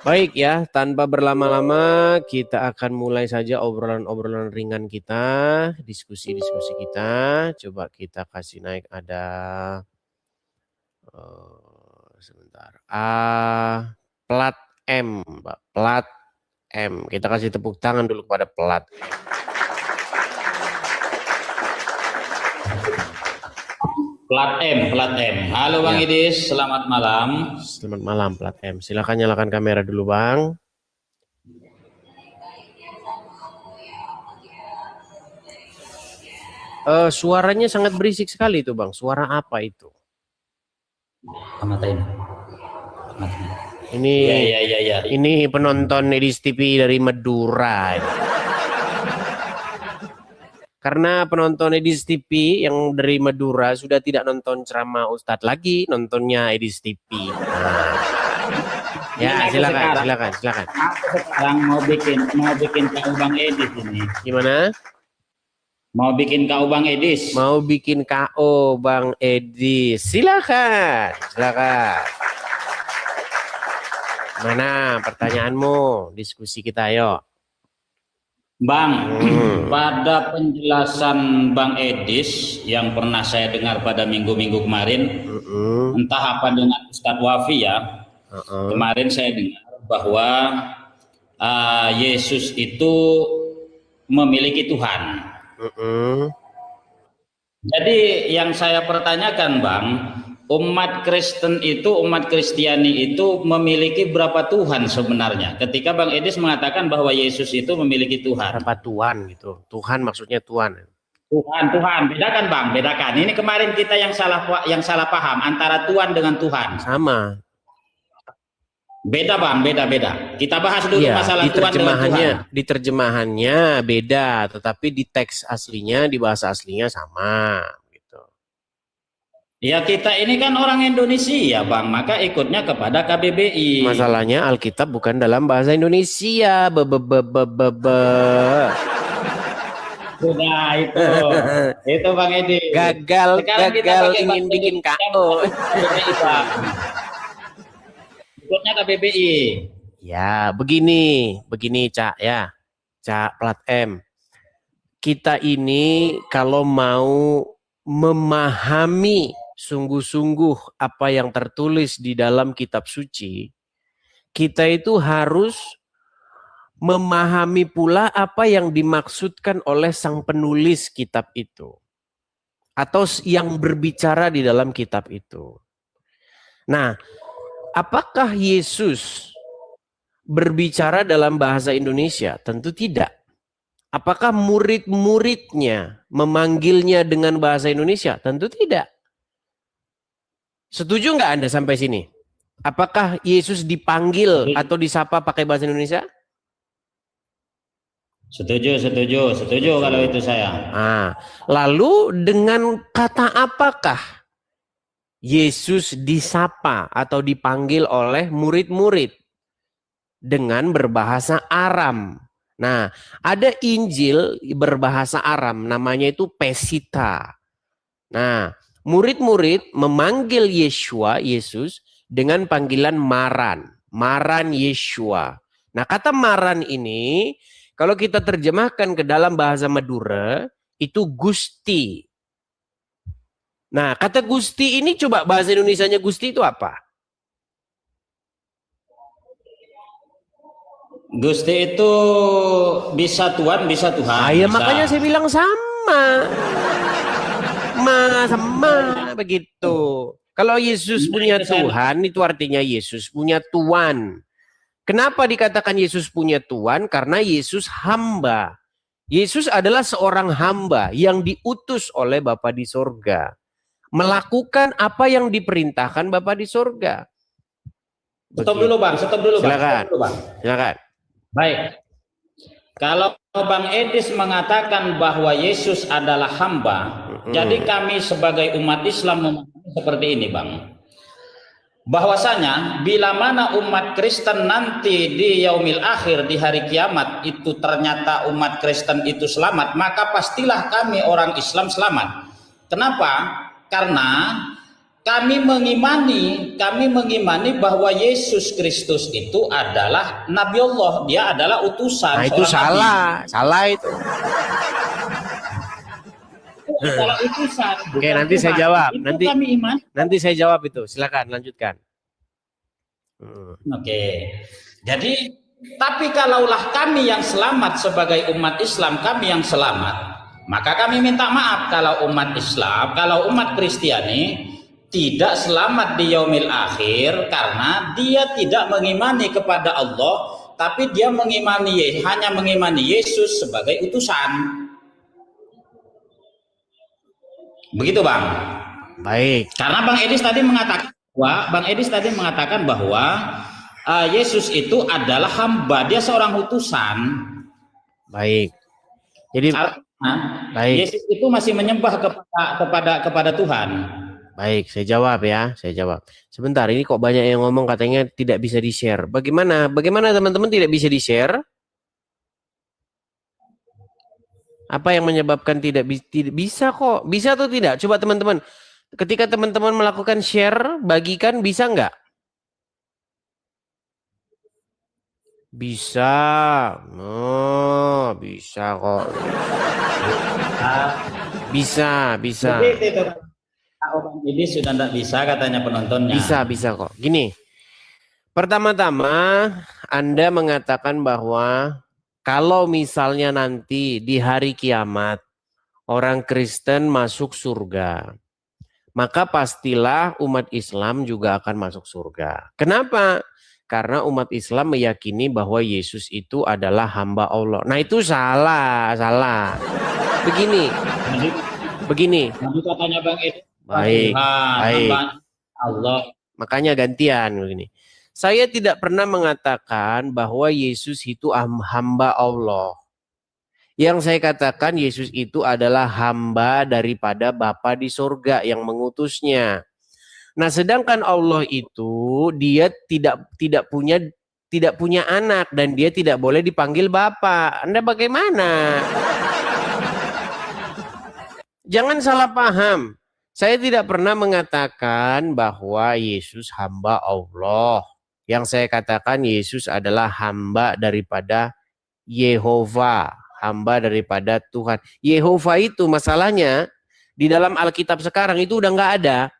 Baik ya, tanpa berlama-lama kita akan mulai saja obrolan-obrolan ringan kita, diskusi-diskusi kita. Coba kita kasih naik ada sebentar. Plat M, Mbak. Plat M. Kita kasih tepuk tangan dulu kepada plat. Plat M, plat M. Halo Bang Ya. Idis, selamat malam. Selamat malam plat M. Silakan nyalakan kamera dulu, Bang. Suaranya sangat berisik sekali itu, Bang. Suara apa itu? Matain. Ini Ya. Ini penonton Edis TV dari Madura. Karena penonton Edis TV yang dari Madura sudah tidak nonton ceramah Ustadz lagi, nontonnya Edis TV. Nah. Ya, silakan. Aku sekarang mau bikin KU Bang Edis ini. Gimana? Mau bikin KU Bang Edis. Mau bikin KO Bang Edis. Silakan. Mana pertanyaanmu? Diskusi kita, yuk. Bang, pada penjelasan Bang Edis yang pernah saya dengar pada minggu-minggu kemarin, entah apa dengan Ustadz Wafi ya, kemarin saya dengar bahwa Yesus itu memiliki Tuhan. Jadi yang saya pertanyakan Bang, umat Kristiani itu memiliki berapa Tuhan sebenarnya? Ketika Bang Edis mengatakan bahwa Yesus itu memiliki Tuhan. Berapa Tuhan gitu? Tuhan maksudnya Tuhan. Tuhan. Bedakan Bang, bedakan. Ini kemarin kita yang salah paham antara Tuhan dengan Tuhan. Sama. Beda Bang, beda. Kita bahas dulu masalah Tuhan dengan Tuhan. Di terjemahannya beda, tetapi di teks aslinya, di bahasa aslinya sama. Ya kita ini kan orang Indonesia Bang, maka ikutnya kepada KBBI. Masalahnya Alkitab bukan dalam bahasa Indonesia. Sudah itu Bang Edi. Gagal ingin bikin KO. Ikutnya KBBI. Ya, begini Cak ya. Cak plat M. Kita ini kalau mau memahami sungguh-sungguh apa yang tertulis di dalam kitab suci, kita itu harus memahami pula apa yang dimaksudkan oleh sang penulis kitab itu atau yang berbicara di dalam kitab itu. Nah, apakah Yesus berbicara dalam bahasa Indonesia? Tentu tidak. Apakah murid-muridnya memanggilnya dengan bahasa Indonesia? Tentu tidak. Setuju nggak Anda sampai sini? Apakah Yesus dipanggil atau disapa pakai bahasa Indonesia? Setuju kalau itu saya. Nah, lalu dengan kata apakah Yesus disapa atau dipanggil oleh murid-murid? Dengan berbahasa Aram. Nah, ada Injil berbahasa Aram, namanya itu Pesita. Nah, murid-murid memanggil Yesus dengan panggilan Maran Yeshua. Nah, kata Maran ini kalau kita terjemahkan ke dalam bahasa Madura itu Gusti. Nah, kata Gusti ini coba bahasa Indonesianya Gusti itu apa? Gusti itu bisa Tuhan, bisa Tuhan. Ya makanya saya bilang sama. Sama begitu. Kalau Yesus punya Tuhan, itu artinya Yesus punya Tuan. Kenapa dikatakan Yesus punya Tuan? Karena Yesus hamba. Yesus adalah seorang hamba yang diutus oleh Bapa di sorga. Melakukan apa yang diperintahkan Bapa di sorga. Stop dulu Bang. Silakan. Baik. Kalau Bang Edis mengatakan bahwa Yesus adalah hamba, jadi kami sebagai umat Islam memahami seperti ini Bang. Bahwasanya bila mana umat Kristen nanti di yaumil akhir, di hari kiamat itu ternyata umat Kristen itu selamat, maka pastilah kami orang Islam selamat. Kenapa? Karena kami mengimani bahwa Yesus Kristus itu adalah Nabi Allah, dia adalah utusan. Nah itu salah, salah itu. Adalah utusan. Oke, nanti saya jawab. Itu kami iman. Nanti saya jawab itu. Silakan lanjutkan. Oke. Jadi, tapi kalaulah kami yang selamat sebagai umat Islam, kami yang selamat, maka kami minta maaf kalau umat Islam, kalau umat Kristiani tidak selamat di yaumil akhir karena dia tidak mengimani kepada Allah, tapi dia hanya mengimani Yesus sebagai utusan. Begitu, Bang. Baik. Karena Bang Edis tadi mengatakan bahwa Yesus itu adalah hamba, dia seorang utusan. Baik. Jadi baik. Yesus itu masih menyembah kepada Tuhan. Baik, saya jawab ya, saya jawab. Sebentar, ini kok banyak yang ngomong katanya tidak bisa di-share. Bagaimana teman-teman tidak bisa di-share? Apa yang menyebabkan tidak bisa kok? Bisa atau tidak? Coba teman-teman, ketika teman-teman melakukan share, bagikan, bisa nggak? Bisa. Oh, bisa kok. Bisa. Ini sudah tidak bisa katanya penontonnya. Bisa kok. Gini, pertama-tama Anda mengatakan bahwa kalau misalnya nanti di hari kiamat orang Kristen masuk surga, maka pastilah umat Islam juga akan masuk surga. Kenapa? Karena umat Islam meyakini bahwa Yesus itu adalah hamba Allah. Nah itu salah. Begini. Nanti katanya Bang Edi. Baik. Allah. Makanya gantian begini. Saya tidak pernah mengatakan bahwa Yesus itu hamba Allah. Yang saya katakan Yesus itu adalah hamba daripada Bapa di surga yang mengutusnya. Nah, sedangkan Allah itu dia tidak punya anak dan dia tidak boleh dipanggil Bapa. Anda bagaimana? Jangan salah paham. Saya tidak pernah mengatakan bahwa Yesus hamba Allah. Yang saya katakan Yesus adalah hamba daripada Yehova, hamba daripada Tuhan. Yehova itu masalahnya di dalam Alkitab sekarang itu udah nggak ada.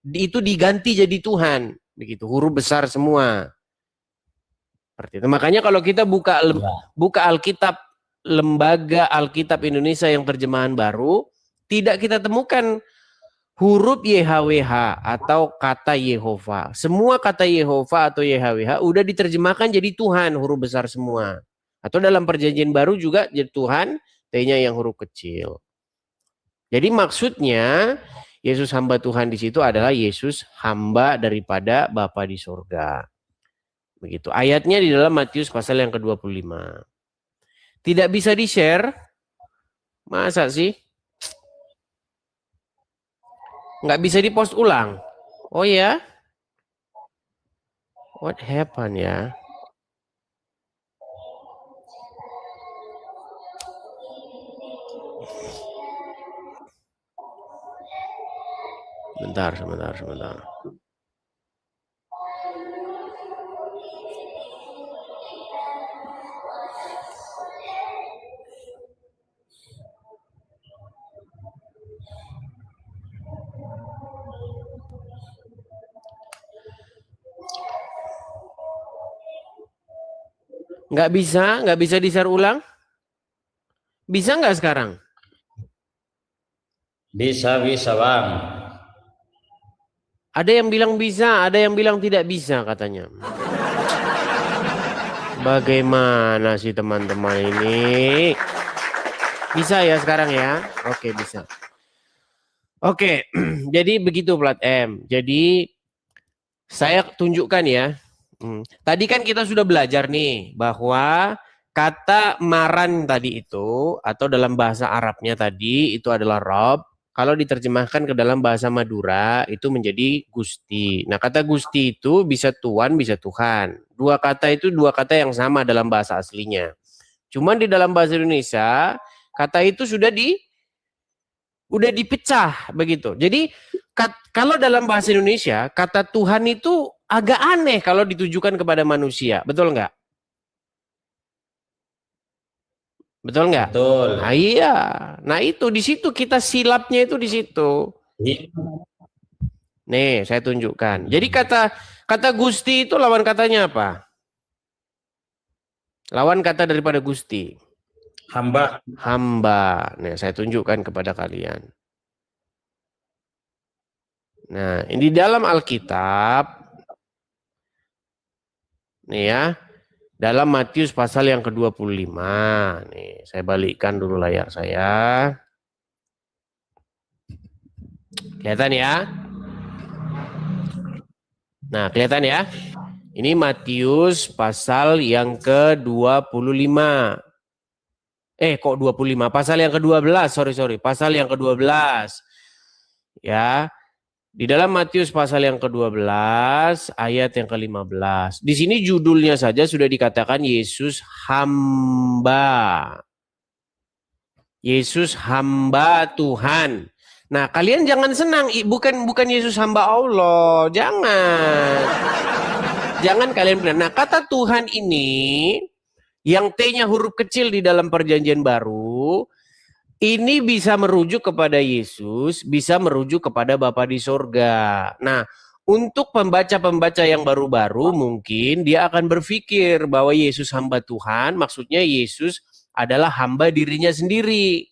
Itu diganti jadi Tuhan, begitu, huruf besar semua. Seperti itu. Makanya kalau kita buka Alkitab, lembaga Alkitab Indonesia yang terjemahan baru, tidak kita temukan huruf YHWH atau kata Yehova. Semua kata Yehova atau YHWH udah diterjemahkan jadi Tuhan, huruf besar semua. Atau dalam perjanjian baru juga jadi Tuhan, T-nya yang huruf kecil. Jadi maksudnya Yesus hamba Tuhan di situ adalah Yesus hamba daripada Bapa di surga. Begitu. Ayatnya di dalam Matius pasal yang ke-25. Tidak bisa di-share? Masa sih? Nggak bisa di-post ulang? Oh ya? What happened ya? Sebentar. Nggak bisa di-share ulang? Bisa nggak sekarang? Bisa Bang. Ada yang bilang bisa, ada yang bilang tidak bisa katanya. Bagaimana sih teman-teman ini? Bisa ya sekarang ya? Oke, bisa. Oke, jadi begitu Plat M. Jadi saya tunjukkan ya. Tadi kan kita sudah belajar nih bahwa kata maran tadi itu atau dalam bahasa Arabnya tadi itu adalah Rob. Kalau diterjemahkan ke dalam bahasa Madura itu menjadi Gusti. Nah, kata Gusti itu bisa Tuan, bisa Tuhan. Dua kata itu dua kata yang sama dalam bahasa aslinya. Cuman di dalam bahasa Indonesia kata itu sudah dipecah begitu. Jadi Kalau dalam bahasa Indonesia, kata Tuhan itu agak aneh kalau ditujukan kepada manusia. Betul nggak? Betul nggak? Betul. Nah, iya. Nah itu di situ kita silapnya itu di situ. Iya. Nih, saya tunjukkan. Jadi kata Gusti itu lawan katanya apa? Lawan kata daripada Gusti. Hamba. Hamba. Nih, saya tunjukkan kepada kalian. Nah, ini di dalam Alkitab. Nih ya. Dalam Matius pasal yang ke-25. Nih, saya balikkan dulu layar saya. Kelihatan ya? Nah, kelihatan ya? Ini Matius pasal yang ke-25. Kok 25? Pasal yang ke-12, sorry. Pasal yang ke-12. Ya, di dalam Matius pasal yang ke-12 ayat yang ke-15. Di sini judulnya saja sudah dikatakan Yesus hamba. Yesus hamba Tuhan. Nah, kalian jangan senang, bukan Yesus hamba Allah, jangan. Jangan kalian bilang. Nah, kata Tuhan ini yang T-nya huruf kecil di dalam perjanjian baru, ini bisa merujuk kepada Yesus, bisa merujuk kepada Bapa di sorga. Nah, untuk pembaca-pembaca yang baru-baru mungkin dia akan berpikir bahwa Yesus hamba Tuhan, maksudnya Yesus adalah hamba dirinya sendiri.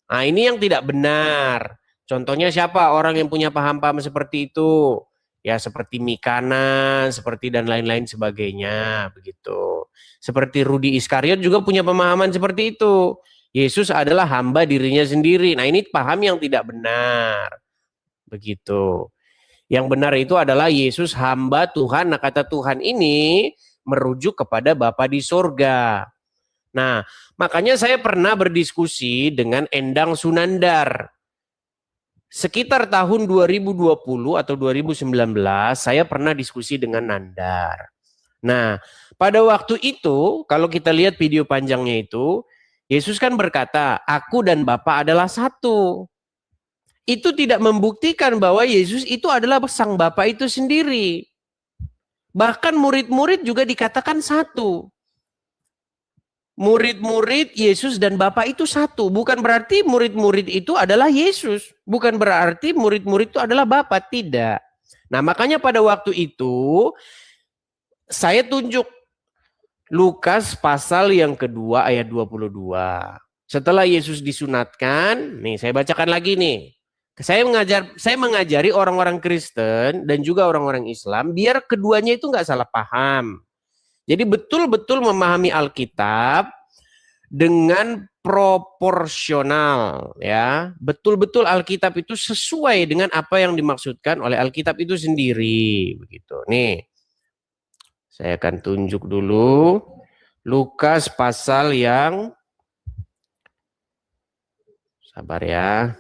Nah, ini yang tidak benar. Contohnya siapa orang yang punya paham-paham seperti itu? Ya, seperti Mikana, seperti dan lain-lain sebagainya, begitu. Seperti Rudi Iskariot juga punya pemahaman seperti itu. Yesus adalah hamba dirinya sendiri. Nah, ini paham yang tidak benar. Begitu. Yang benar itu adalah Yesus hamba Tuhan. Nah, kata Tuhan ini merujuk kepada Bapa di sorga. Nah, makanya saya pernah berdiskusi dengan Endang Sunandar. Sekitar tahun 2020 atau 2019, saya pernah diskusi dengan Nandar. Nah, pada waktu itu, kalau kita lihat video panjangnya itu, Yesus kan berkata, aku dan Bapa adalah satu. Itu tidak membuktikan bahwa Yesus itu adalah sang Bapa itu sendiri. Bahkan murid-murid juga dikatakan satu. Murid-murid Yesus dan Bapa itu satu. Bukan berarti murid-murid itu adalah Yesus. Bukan berarti murid-murid itu adalah Bapa. Tidak. Nah, makanya pada waktu itu, saya tunjuk Lukas pasal yang kedua ayat 22. Setelah Yesus disunatkan, nih saya bacakan lagi nih. Saya mengajari orang-orang Kristen dan juga orang-orang Islam biar keduanya itu nggak salah paham. Jadi betul-betul memahami Alkitab dengan proporsional ya. Betul-betul Alkitab itu sesuai dengan apa yang dimaksudkan oleh Alkitab itu sendiri begitu. Nih. Saya akan tunjuk dulu Lukas pasal yang sabar ya.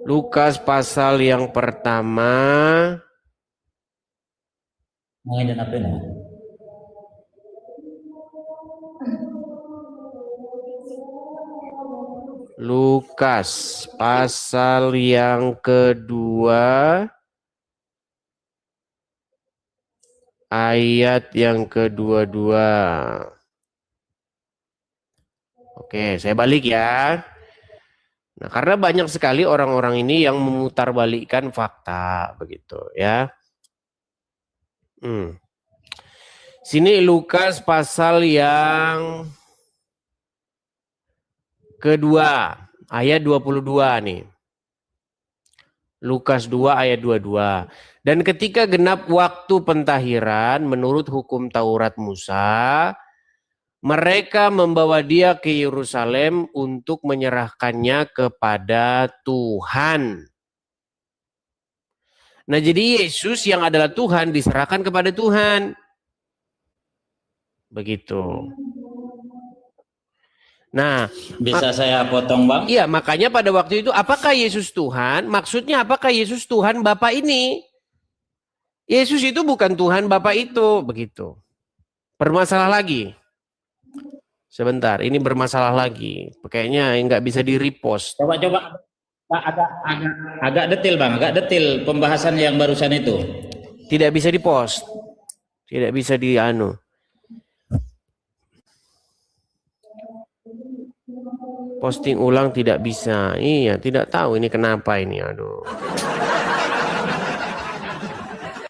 Lukas pasal yang pertama. Lukas pasal yang kedua ayat yang ke-22. Oke, saya balik ya. Nah, karena banyak sekali orang-orang ini yang memutarbalikkan fakta begitu ya. Sini Lukas pasal yang kedua ayat 22 nih. Lukas 2 ayat 22. Dan ketika genap waktu pentahiran menurut hukum Taurat Musa, mereka membawa dia ke Yerusalem untuk menyerahkannya kepada Tuhan. Nah, jadi Yesus yang adalah Tuhan diserahkan kepada Tuhan. Begitu. Nah, bisa saya potong, Bang? Iya, makanya pada waktu itu apakah Yesus Tuhan? Maksudnya apakah Yesus Tuhan Bapa ini? Yesus itu bukan Tuhan Bapa itu, begitu. Bermasalah lagi. Sebentar, ini bermasalah lagi. Kayaknya nggak bisa di-repost. Coba agak detail Bang, agak detail pembahasan yang barusan itu. Tidak bisa di-post. Tidak bisa di-anu. Posting ulang tidak bisa. Iya, tidak tahu ini kenapa ini. Aduh.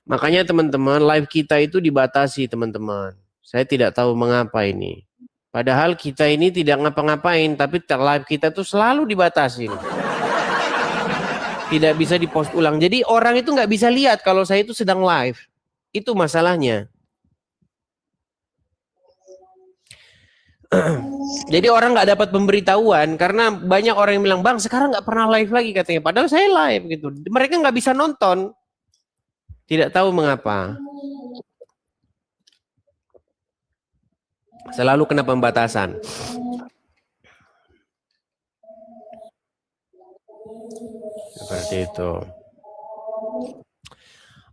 Makanya teman-teman, live kita itu dibatasi, teman-teman. Saya tidak tahu mengapa ini. Padahal kita ini tidak ngapa-ngapain, tapi live kita tuh selalu dibatasi. Tidak bisa dipost ulang. Jadi orang itu nggak bisa lihat kalau saya itu sedang live. Itu masalahnya. Jadi orang nggak dapat pemberitahuan karena banyak orang yang bilang, Bang sekarang nggak pernah live lagi katanya. Padahal saya live gitu. Mereka nggak bisa nonton. Tidak tahu mengapa. Selalu kena pembatasan. Seperti itu.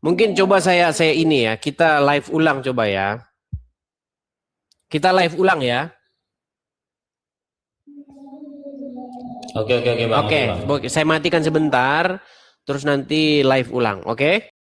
Mungkin coba saya ini ya, kita live ulang coba ya. Kita live ulang ya. Oke Bang. Oke, saya matikan sebentar, terus nanti live ulang, oke?